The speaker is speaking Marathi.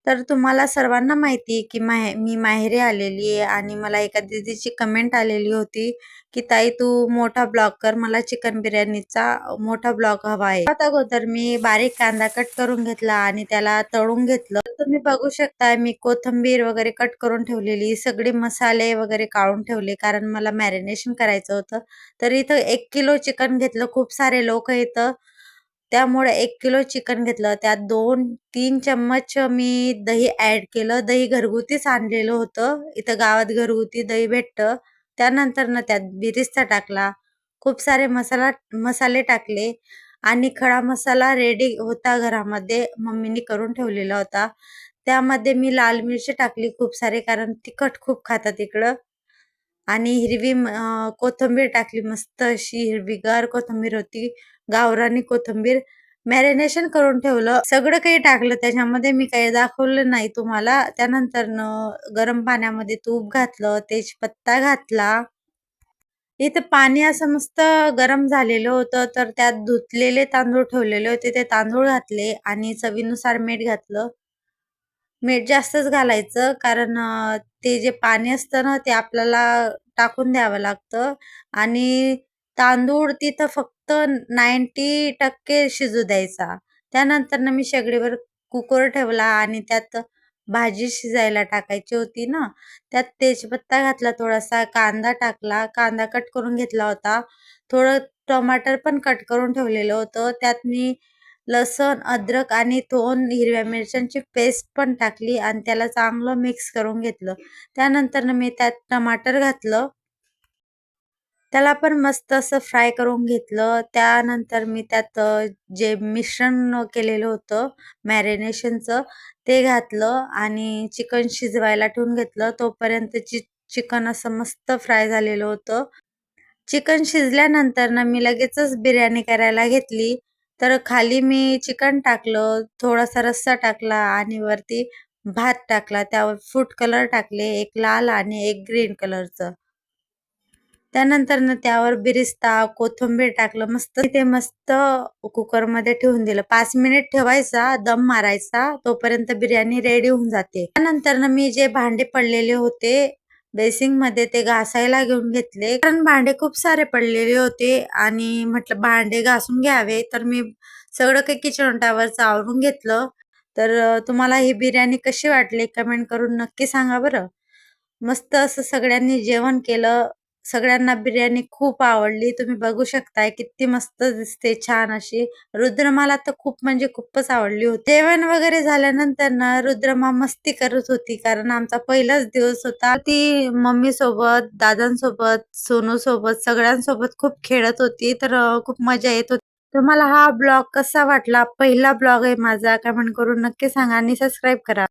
तर तुम्हाला सर्वांना माहिती आहे, की मी माहेरी आलेली आहे आणि मला एका दीदीची कमेंट आलेली होती, की "ताई तू मोठा ब्लॉग कर, मला चिकन बिर्याणीचा मोठा ब्लॉग हवा आहे." सर्वात अगोदर मी बारीक कांदा कट करून घेतला आणि त्याला तळून घेतलं. तुम्ही बघू शकता मी कोथिंबीर वगैरे कट करून ठेवलेली, सगळे मसाले वगैरे काढून ठेवले, कारण मला मॅरिनेशन करायचं होतं. तर इथं 1 किलो चिकन घेतलं. खूप सारे लोकं इथं त्यामुळे 1 किलो चिकन घेतलं. त्यात 2-3 चम्मच मी दही ॲड केलं. दही घरगुतीच आणलेलं होतं. इथं गावात घरगुती दही भेटतं. त्यानंतर ना त्यात बिरिस्ता टाकला. खूप सारे मसाले टाकले आणि खडा मसाला रेडी होता घरामध्ये. मम्मीनी करून ठेवलेला होता. त्यामध्ये मी लाल मिरची टाकली खूप सारे, कारण तिखट खूप खातात इकडं. आणि कोथिंबीर टाकली. मस्त अशी हिरवीगार कोथिंबीर होती. गावरानी कोथिंबीर. मॅरिनेशन करून ठेवलं. सगळं काही टाकलं त्याच्यामध्ये. मी काही दाखवलं नाही तुम्हाला. त्यानंतरनं गरम पाण्यामध्ये तूप घातलं, तेजपत्ता घातला. इथं पाणी असं मस्त गरम झालेलं होतं, तर त्यात धुतलेले तांदूळ ठेवलेले होते. ते तांदूळ घातले आणि चवीनुसार मीठ घातलं. मीठ जास्तच घालायचं, कारण ते जे पाणी असतं ना, ते आपल्याला टाकून द्यावं लागतं आणि तांदूळ तिथं फक्त 90% शिजू द्यायचा. त्यानंतर मी शेगडीवर कुकर ठेवला आणि त्यात भाजी शिजायला टाकायची होती ना, त्यात तेजपत्ता घातला थोडासा, कांदा टाकला, कांदा कट करून घेतला होता. थोडं टमाटर पण कट करून ठेवलेलं होतं. त्यात मी लसूण, अद्रक आणि 2 हिरव्या मिरच्यांची पेस्ट पण टाकली आणि त्याला चांगलं मिक्स करून घेतलं. त्यानंतर मी त्यात टमाटर घातलं. त्याला पण मस्त असं फ्राय करून घेतलं. त्यानंतर मी त्यात जे मिश्रण केलेलं होतं मॅरिनेशनचं ते घातलं आणि चिकन शिजवायला ठेवून घेतलं. तोपर्यंत चिकन असं मस्त फ्राय झालेलं होतं. चिकन शिजल्यानंतर मी लगेचच बिर्याणी करायला घेतली. तर खाली मी चिकन टाकलं, थोडासा रस्सा टाकला आणि वरती भात टाकला. त्यावर फूड कलर टाकले, एक लाल आणि एक ग्रीन कलरचं. त्यानंतर त्यावर बिरिस्ता, कोथिंबीर टाकलं. मस्त कुकरमध्ये ठेवून दिलं. 5 मिनिट ठेवायचा, दम मारायचा. तोपर्यंत बिर्याणी रेडी होऊन जाते. त्यानंतर मी जे भांडे पडलेले होते बेसिंगमध्ये ते घासायला घेऊन घेतले. कारण भांडे खूप सारे पडलेले होते आणि म्हटलं भांडे घासून घ्यावे. तर मी सगळं काही किचन ओटावरचं आवरून घेतलं. तर तुम्हाला ही बिर्याणी कशी वाटली कमेंट करून नक्की सांगा बरं. मस्त असं सगळ्यांनी जेवण केलं. सगळ्यांना बिर्याणी खूप आवडली. तुम्ही बघू शकताय किती मस्त दिसते, छान अशी. रुद्रमा तर खूप म्हणजे खूपच आवडली होती. जेवण वगैरे झाल्यानंतर रुद्रमा मस्ती करत होती, कारण आमचा पहिलाच दिवस होता. ती मम्मी सोबत, दादांसोबत, सोनू सोबत सगळ्यांसोबत खूप खेळत होती. तर खूप मजा येत होती. तुम्हाला हा ब्लॉग कसा वाटला? पहिला ब्लॉग आहे माझा. कमेंट करून नक्की सांगा आणि सबस्क्राईब करा.